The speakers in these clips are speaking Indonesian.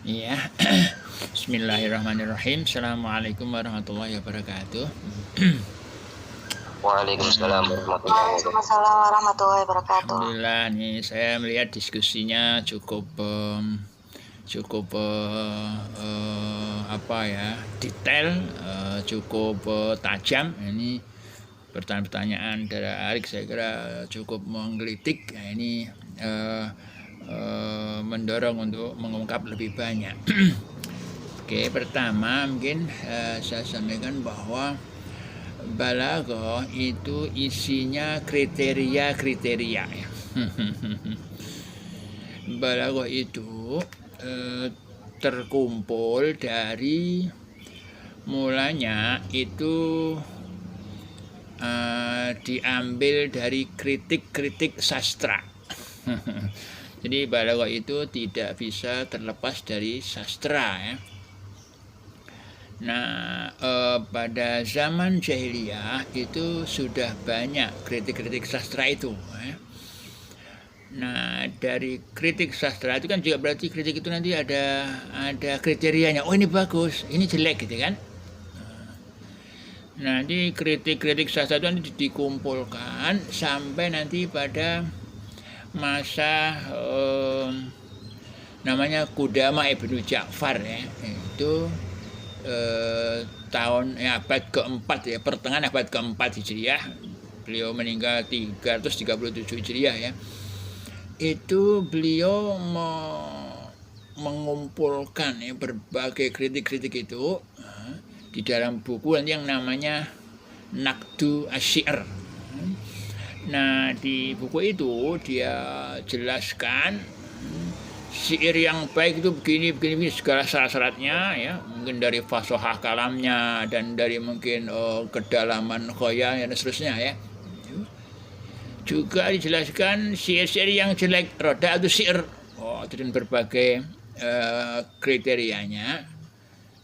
Iya. Bismillahirrahmanirrahim. Assalamualaikum warahmatullahi wabarakatuh. Waalaikumsalam warahmatullahi wabarakatuh. Waalaikumsalam warahmatullahi wabarakatuh. Alhamdulillah nih saya melihat diskusinya cukup detail, cukup tajam. Ini pertanyaan-pertanyaan dari Arik saya kira cukup menggelitik. Ini mendorong untuk mengungkap lebih banyak. Oke, pertama mungkin saya sampaikan bahwa balaghah itu isinya kriteria-kriteria ya. Balaghah itu terkumpul dari mulanya itu diambil dari kritik-kritik sastra. Jadi balaghah itu tidak bisa terlepas dari sastra ya. Nah, pada zaman jahiliyah itu sudah banyak kritik-kritik sastra itu. Nah, dari kritik sastra itu kan juga berarti kritik itu nanti ada kriterianya. Oh ini bagus, ini jelek gitu kan. Nah, di kritik-kritik sastra itu nanti dikumpulkan sampai nanti pada masa namanya Qudama Ibnu Ja'far ya. Itu tahun abad keempat ya, pertengahan abad keempat Hijriah, beliau meninggal 337 Hijriah ya. Itu beliau mengumpulkan ya berbagai kritik-kritik itu di dalam buku yang namanya Naqdu Asy-Syi'r. Nah, di buku itu dia jelaskan syair yang baik itu begini segala syarat-syaratnya ya, mungkin dari fasohah kalamnya dan dari mungkin kedalaman khoya dan seterusnya ya. Juga dijelaskan syair-syair yang jelek, roda itu syair, dan berbagai kriterianya.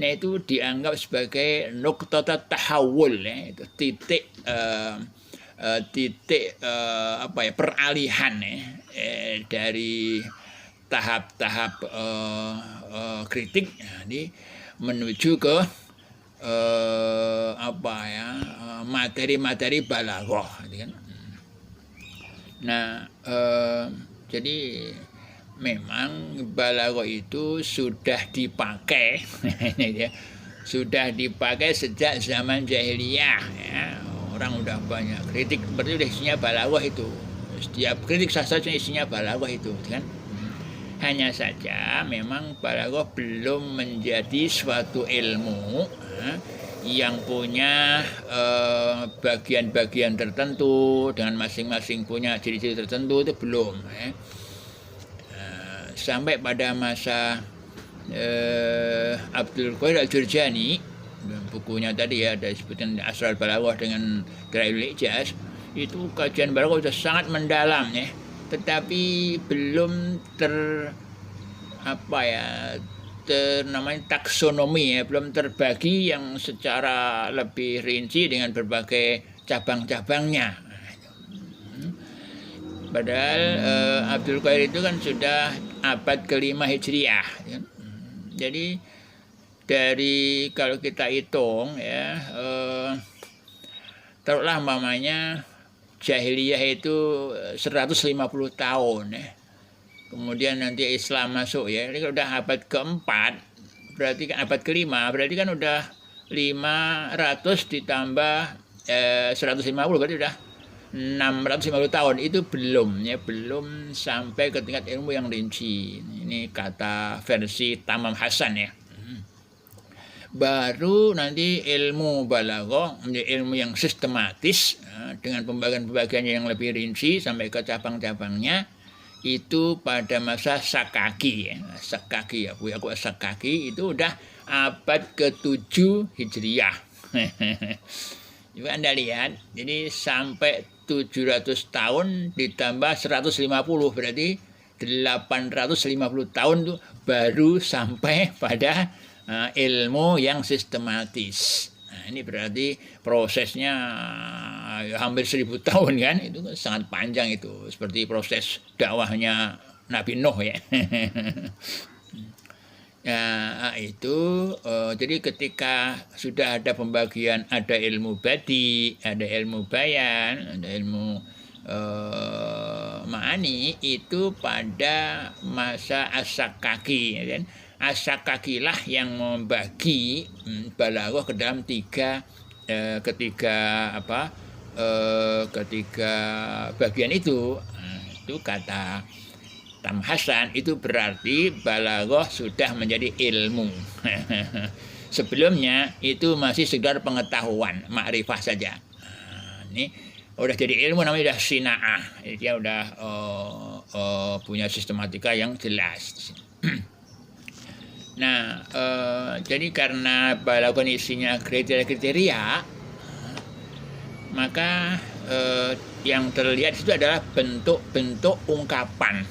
Nah, itu dianggap sebagai nuqtatut tahawul ya, itu titik peralihan ya, dari tahap-tahap kritik ini menuju ke materi-materi balaghah gitu kan. Nah, jadi memang balaghah itu sudah dipakai sudah dipakai sejak zaman jahiliyah ya. Orang udah banyak kritik berarti udah isinya balaghah itu. Setiap kritik sastra isinya balaghah itu kan. Hanya saja memang balaghah belum menjadi suatu ilmu yang punya bagian-bagian tertentu dengan masing-masing punya ciri-ciri tertentu, itu belum sampai pada masa Abdul Qadir Al-Jurjani, bukunya tadi ya ada disebutkan Asrar Balaghah dengan Dalailul Ijaz, itu kajian balaghah sudah sangat mendalam ya, tetapi belum namanya taksonomi ya, belum terbagi yang secara lebih rinci dengan berbagai cabang-cabangnya. Padahal Abdul Qadir itu kan sudah abad ke-5 Hijriah ya. Jadi dari kalau kita hitung ya, taruhlah mamanya jahiliyah itu 150 tahun ya. Kemudian nanti Islam masuk ya. Ini udah abad keempat, berarti kan abad kelima, berarti kan udah 500 ditambah 150, berarti udah 650 tahun. Itu belum ya, belum sampai ke tingkat ilmu yang rinci. Ini kata versi Tamam Hasan ya. Baru nanti ilmu balaghah menjadi ilmu yang sistematis dengan pembagian-pembagiannya yang lebih rinci sampai ke cabang-cabangnya, itu pada masa Sakaki ya. Sakaki ya, Buya Sakaki itu udah abad ke-7 Hijriah. Juga Anda lihat, jadi sampai 700 tahun ditambah 150 berarti 850 tahun tuh baru sampai pada ilmu yang sistematis. Nah, ini berarti prosesnya hampir 1000 tahun kan, itu sangat panjang itu, seperti proses dakwahnya Nabi Nuh ya. Ya, itu jadi ketika sudah ada pembagian, ada ilmu badi, ada ilmu bayan, ada ilmu ma'ani, itu pada masa as-sakaki, ya kan? As-sakakilah yang membagi balaghah ke dalam ketiga bagian itu. Nah, itu kata Tam Hasan, itu berarti balaghah sudah menjadi ilmu. Sebelumnya itu masih sekedar pengetahuan, makrifah saja. Nah, ini udah jadi ilmu, namanya udah sina'ah. Dia udah punya sistematika yang jelas. Nah, jadi karena balaghah isinya kriteria-kriteria, maka yang terlihat itu adalah bentuk-bentuk ungkapan.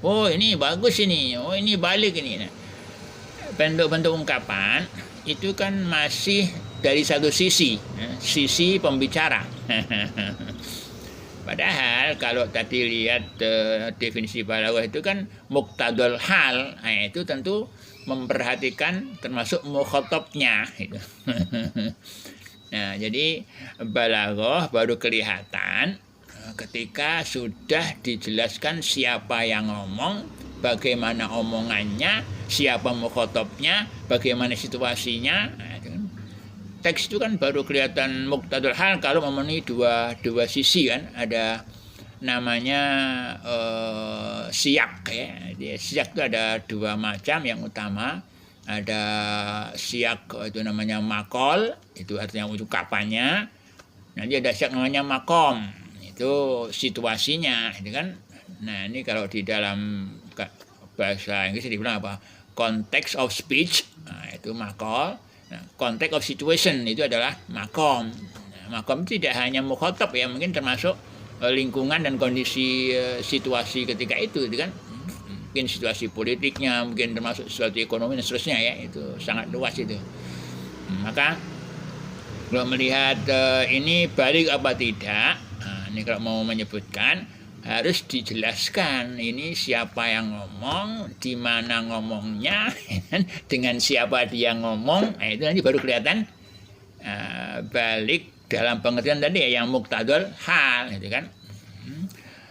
Oh, ini bagus ini. Oh, ini balik ini. Nah, bentuk-bentuk ungkapan itu kan masih dari satu sisi, sisi pembicara. Padahal kalau tadi lihat definisi balaghah itu kan muqtadul hal, nah, itu tentu memperhatikan termasuk mukhatabnya gitu. Nah, jadi balaghah baru kelihatan ketika sudah dijelaskan siapa yang ngomong, bagaimana omongannya, siapa mukhatabnya, bagaimana situasinya. Nah, itu kan. Teks itu kan baru kelihatan muqtadul hal kalau memenuhi dua sisi kan. Ada namanya siyak ya. Siyak itu ada dua macam, yang utama ada siyak itu namanya makol, itu artinya ungkapannya. Nanti ada siyak namanya makom, itu situasinya, itu kan. Nah, ini kalau di dalam bahasa Inggris dibilang apa? Context of speech, nah, itu makol. Nah, context of situation itu adalah makom. Nah, makom tidak hanya mukhatab ya, mungkin termasuk lingkungan dan kondisi situasi ketika itu kan. Mungkin situasi politiknya, mungkin termasuk situasi ekonomi dan seterusnya ya, itu sangat luas itu. Maka kalau melihat ini balik apa tidak, nah, ini kalau mau menyebutkan harus dijelaskan ini siapa yang ngomong, di mana ngomongnya, dengan siapa dia ngomong, nah, itu nanti baru kelihatan balik dalam pengertian tadi ya, yang muqtadul hal, gitu kan.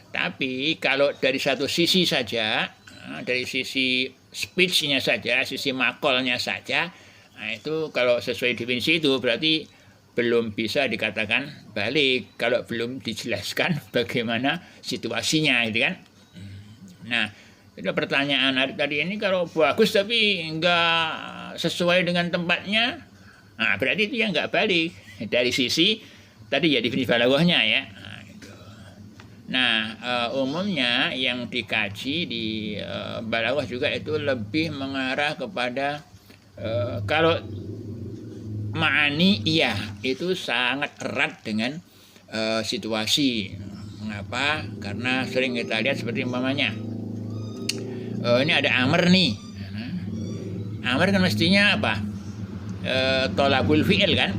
Tapi kalau dari satu sisi saja, dari sisi speech-nya saja, sisi makolnya saja, nah itu kalau sesuai definisi itu berarti belum bisa dikatakan balik kalau belum dijelaskan bagaimana situasinya, gitu kan. Nah, itu pertanyaan tadi ini kalau bagus tapi enggak sesuai dengan tempatnya, nah berarti itu yang enggak balik dari sisi tadi ya definisi balaghahnya ya. Nah, umumnya yang dikaji di balaghah juga itu lebih mengarah kepada kalau ma'ani iya, itu sangat erat dengan situasi. Mengapa? Karena sering kita lihat seperti umpamanya ini ada amr nih. Amr kan mestinya apa? Tolabul fi'il kan?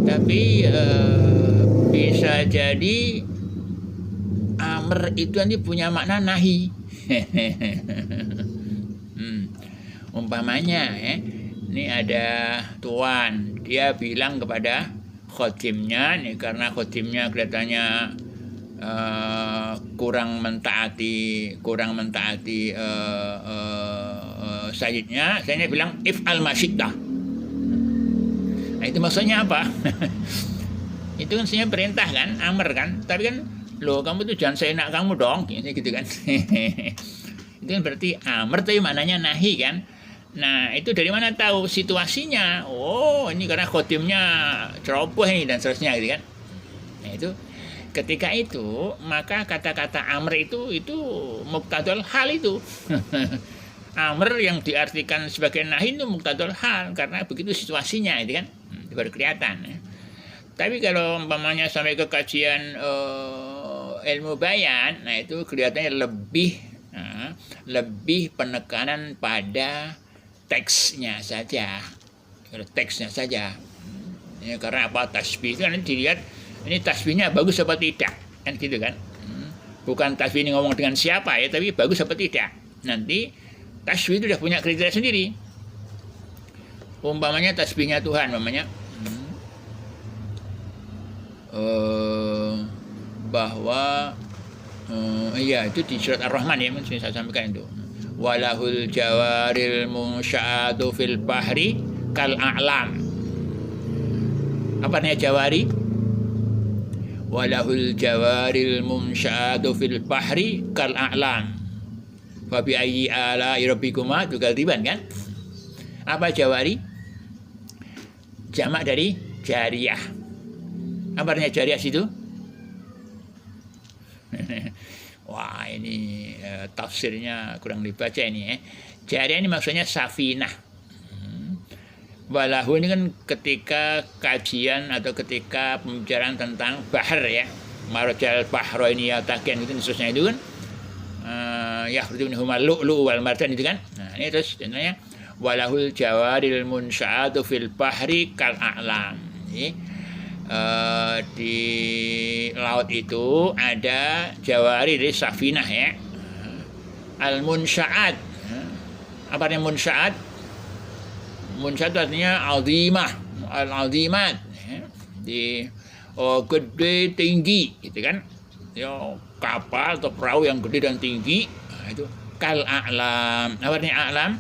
Tapi bisa jadi amr itu nanti punya makna nahi. Umpamanya ya, ini ada tuan, dia bilang kepada khotimnya, nih karena khotimnya kelihatannya kurang mentaati sayyidnya, saya bilang if'al masyiddah. Nah, itu maksudnya apa? Itu kan sebenarnya perintah kan, amr kan, tapi kan loh kamu tuh jangan seenak kamu dong, gitu kan. Itu kan berarti amr tapi maknanya nahi kan. Nah, itu dari mana tahu situasinya? Oh, ini karena khotimnya ceroboh ini dan seterusnya, gitu kan. Nah, itu ketika itu maka kata-kata amr itu muqtadul hal itu. Amr yang diartikan sebagai nahi itu muqtadul hal karena begitu situasinya, itu kan. Itu baru kelihatan ya. Tapi kalau umpamanya sampai ke kajian ilmu bayan, nah itu kelihatannya lebih penekanan pada teksnya saja. Teksnya saja. Ya, karena apa? Tasbih itu kan dilihat ini tasbihnya bagus apa tidak, kan gitu kan. Bukan tasbih ini ngomong dengan siapa ya, tapi bagus apa tidak. nanti tasbih itu sudah punya kriteria sendiri. Umpamanya tasbihnya Tuhan, umpamanya bahwa iya itu di surat Ar-Rahman ya, saya sampaikan itu. Walahul jawaril munsya'atu fil bahri kal a'lam. Apa artinya jawari? Walahul jawaril munsya'atu fil bahri kal a'lam. Fa bi ayyi ala'i rabbikuma tukadziban kan? Apa jawari? Jamak dari jariyah. Apa artinya jariyah situ? Wah, ini tafsirnya kurang dibaca ini. Jariyah ini maksudnya safinah. Walahu ini kan ketika kajian atau ketika pembicaraan tentang bahar ya. Marjal bahro ini ya takian itu khususnya itu kan. Yakhruju minhumal lu'lu' wal marjan itu kan. Nah, ini terus contohnya walahul jawaril munsya'atu fil bahri kal a'lam. Di laut itu ada jawari dari safinah ya. Al munsya'at. Apa artinya munsya'at? Munsya'at artinya azimah, al azimat. Di gede tinggi gitu kan. Ya, kapal atau perahu yang gede dan tinggi. Nah, itu kal a'lam. Apa artinya a'lam?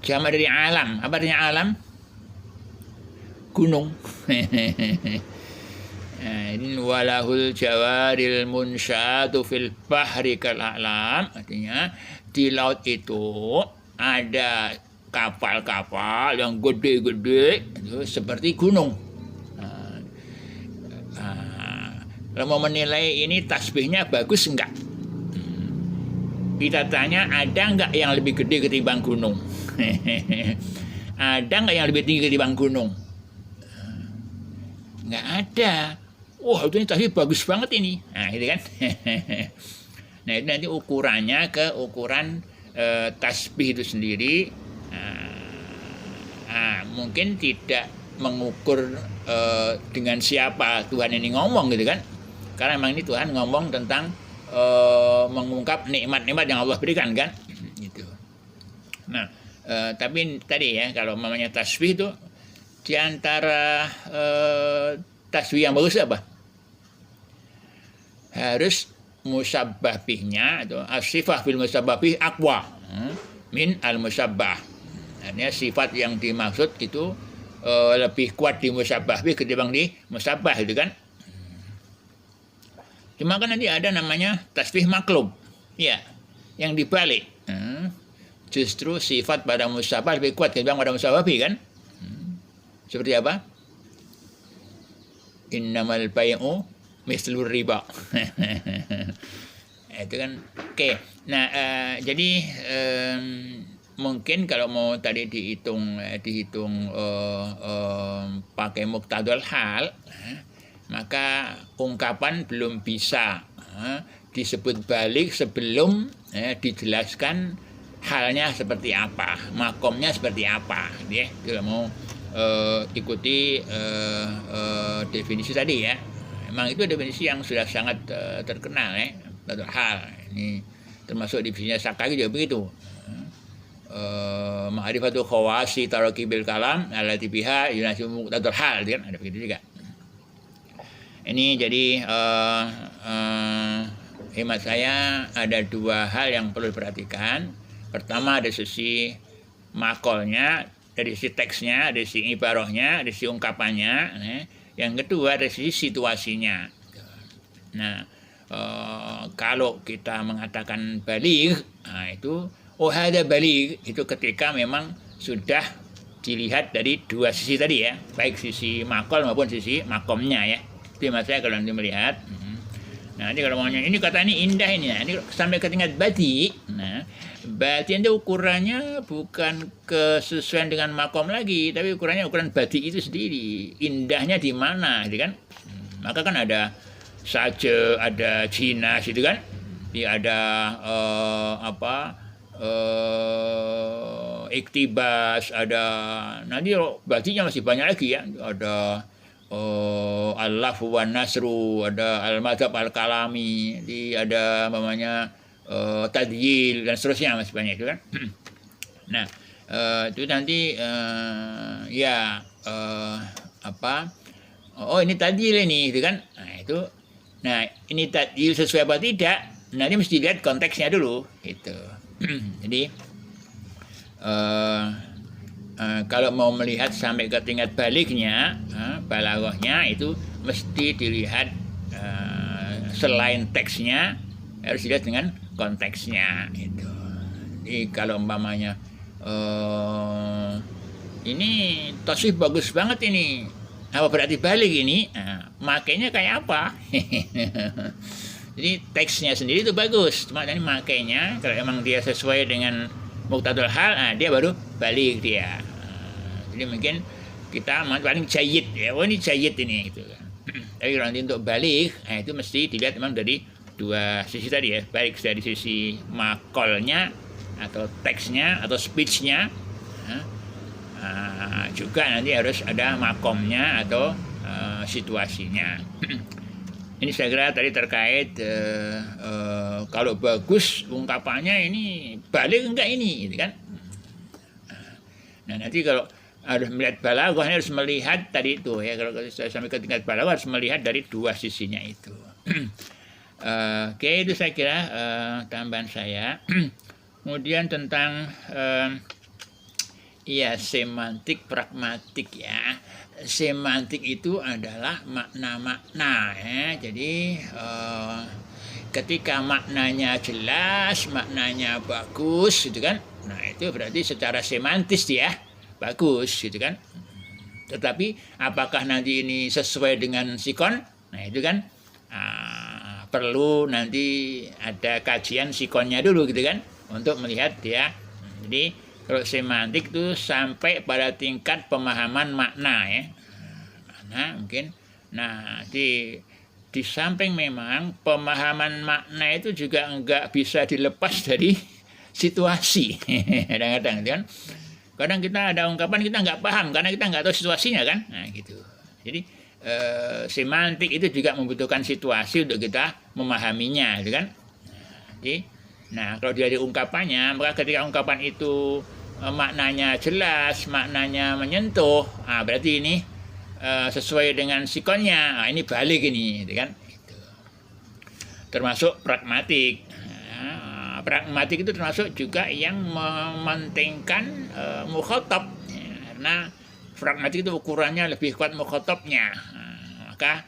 Jamak dari alam. Apa artinya alam? Gunung. Walahul jawaril munsya'atu fil bahri kal a'lam. Artinya di laut itu ada kapal-kapal yang gede-gede seperti gunung. Kalau mau menilai ini tasbihnya bagus enggak? Kita tanya, ada enggak yang lebih gede ketimbang gunung? Ada nggak yang lebih tinggi ketimbang gunung? Nggak ada. Wah, itu tasbih bagus banget ini. Nah, itu kan. Nah, itu nanti ukurannya ke ukuran tasbih itu sendiri. Mungkin tidak mengukur dengan siapa Tuhan ini ngomong gitu kan. Karena memang ini Tuhan ngomong tentang mengungkap nikmat-nikmat yang Allah berikan kan. Gitu. Nah, tapi tadi ya, kalau namanya tasbih itu di antara tasbih yang bagus apa? Harus musabbah bihnya atau as-sifah bil musabbah bih aqwa min al-musabbah. Artinya sifat yang dimaksud itu lebih kuat di musabbah bih ketimbang di musabbah itu kan. Cuma kan nanti ada namanya tasbih maklub. Ya, yang dibalik. Justru sifat pada musabbah lebih kuat ketimbang pada musabbah bih kan. Seperti apa? Innamal bai'u mislur riba. Itu kan oke. Nah, jadi mungkin kalau mau tadi dihitung pakai muqtadul hal, maka ungkapan belum bisa disebut balik sebelum dijelaskan halnya seperti apa, makomnya seperti apa, ya. Kalau mau ikuti definisi tadi ya, memang itu definisi yang sudah sangat terkenal ya, satu hal. Ini termasuk definisinya Sakaki juga begitu. Ma'rifatul khawasi tarakibil kalam allati biha yunasibu muqtadul hal, kan ada begitu juga. Ini jadi hemat saya ada dua hal yang perlu diperhatikan. Pertama dari sisi makolnya, dari sisi teksnya, dari sisi ibarahnya, dari sisi ungkapannya. Yang kedua dari sisi situasinya. Nah, kalau kita mengatakan baligh, nah itu ada baligh itu ketika memang sudah dilihat dari dua sisi tadi ya, baik sisi makol maupun sisi makomnya ya. Itu maksudnya kalau nanti melihat. Nah, ini kalau maunya ini kata ini indah ini, nah, ini sampai ke tingkat bati. Nah, bati itu ukurannya bukan kesesuaian dengan makom lagi, tapi ukurannya ukuran bati itu sendiri. Indahnya di mana, gitu kan? Maka kan ada saja, ada jinas itu kan? Ada iktibas, ada nanti batinya masih banyak lagi ya. Ada al-lafu wan nasru, ada al-madhab al-kalami, ada namanya tadyil dan seterusnya masih banyak itu kan. Nah, itu nanti apa? Oh ini tadyil ini, gitu kan? Nah ini tadyil sesuai apa tidak? Nanti mesti lihat konteksnya dulu, gitu. Jadi kalau mau melihat sampai ke tingkat baliknya, balaghahnya itu mesti dilihat selain teksnya harus dilihat dengan konteksnya itu. Jadi kalau umpamanya ini tasbih bagus banget ini, apa berarti balik ini? Makainya kayak apa? Jadi teksnya sendiri itu bagus, cuma ini makainya kalau emang dia sesuai dengan muqtadul hal, dia baru balik dia. Jadi mungkin kita paling jayyid ya, ini jayyid ini gitu kan. Tapi kalau nanti untuk balik, itu mesti dilihat memang dari dua sisi tadi ya, baik dari sisi makolnya atau teksnya atau speechnya, juga nanti harus ada makomnya atau situasinya. Ini saya kira tadi terkait kalau bagus ungkapannya ini balik enggak ini, gitu kan? Nah nanti kalau harus melihat balaghah harus melihat tadi itu ya, kalau saya sampai ke tingkat balaghah harus melihat dari dua sisinya itu. Oke, itu saya kira tambahan saya. Kemudian tentang semantik pragmatik ya. Semantik itu adalah makna-makna ya. Jadi ketika maknanya jelas, maknanya bagus gitu kan. Nah, itu berarti secara semantis dia bagus gitu kan. Tetapi apakah nanti ini sesuai dengan sikon? Nah, itu kan perlu nanti ada kajian sikonnya dulu gitu kan untuk melihat dia. Jadi kalau semantik itu sampai pada tingkat pemahaman makna ya. Nah, mungkin di samping memang pemahaman makna itu juga enggak bisa dilepas dari situasi. Kadang-kadang kan. Kadang kita ada ungkapan kita nggak paham karena kita nggak tahu situasinya kan. Nah, gitu. Jadi semantik itu juga membutuhkan situasi untuk kita memahaminya, gitu kan. Nah, kalau dari ungkapannya, maka ketika ungkapan itu maknanya jelas, maknanya menyentuh, berarti ini sesuai dengan sikonnya. Ini balik ini, gitu kan. Termasuk pragmatik. Pragmatik itu termasuk juga yang mementingkan mukhatab, karena pragmatik itu ukurannya lebih kuat mukhatabnya. Maka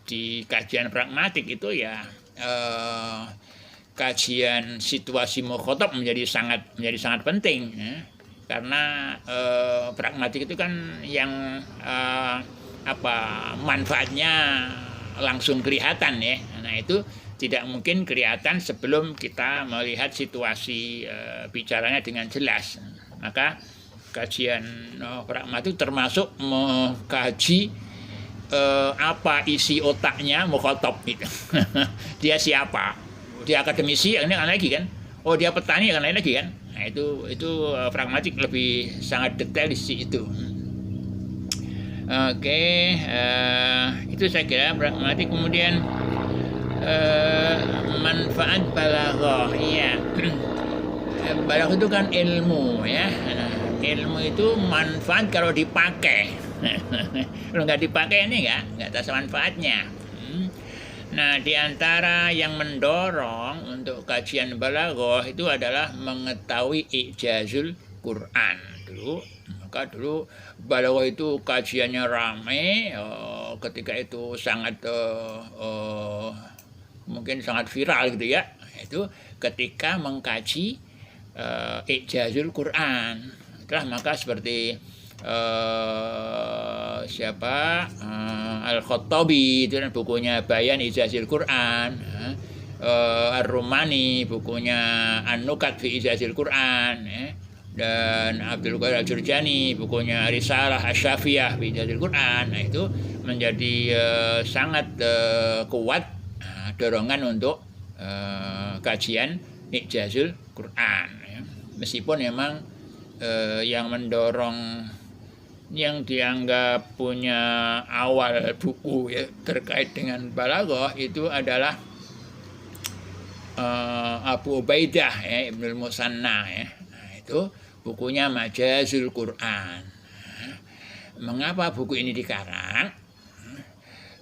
di kajian pragmatik itu ya kajian situasi mukhatab menjadi sangat penting ya. Karena pragmatik itu kan yang manfaatnya langsung kelihatan ya. Nah, itu tidak mungkin kelihatan sebelum kita melihat situasi bicaranya dengan jelas. Maka kajian pragmatik termasuk mengkaji apa isi otaknya mukhatab itu. Dia siapa? Dia akademisi, ini kan lagi kan? Oh, dia petani, kan lain lagi kan? Nah, itu pragmatik lebih sangat detail di sisi itu. Oke, itu saya kira pragmatik. Kemudian manfaat balaghah, iya. Balaghah itu kan ilmu ya. Ilmu itu manfaat kalau dipakai. Kalau nggak dipakai ini nggak terasa manfaatnya. Nah, di antara yang mendorong untuk kajian balaghah itu adalah mengetahui ijazul Quran dulu. Maka dulu balaghah itu kajiannya ramai, ketika itu sangat mungkin sangat viral gitu ya. Itu ketika mengkaji ijazul Quran. Itulah maka seperti Al-Khattabi itu kan bukunya Bayan Ijazil Quran, Ar-Rumani bukunya An-Nukat fi Ijazil Quran, dan Abdul Qadir Al-Jurjani bukunya Risalah Asy-Syafiyah fi Ijazil Quran. Nah, itu menjadi sangat kuat dorongan untuk kajian Ijazul Quran ya. Meskipun memang yang mendorong, yang dianggap punya awal buku ya, terkait dengan balaghah itu adalah Abu Ubaidah ya, Ibnul Musanna ya. Nah, itu bukunya Majazul Quran. Mengapa buku ini dikarang?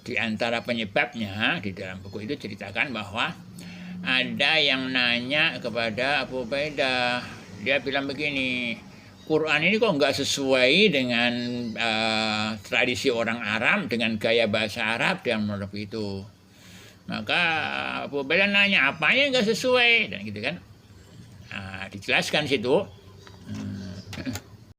Di antara penyebabnya di dalam buku itu ceritakan bahwa ada yang nanya kepada Abu Ubaidah. Dia bilang begini, Quran ini kok nggak sesuai dengan tradisi orang Arab, dengan gaya bahasa Arab dan menurut itu. Maka Abu Ubaidah nanya, apanya nggak sesuai? Dan gitu kan. Nah, dijelaskan situ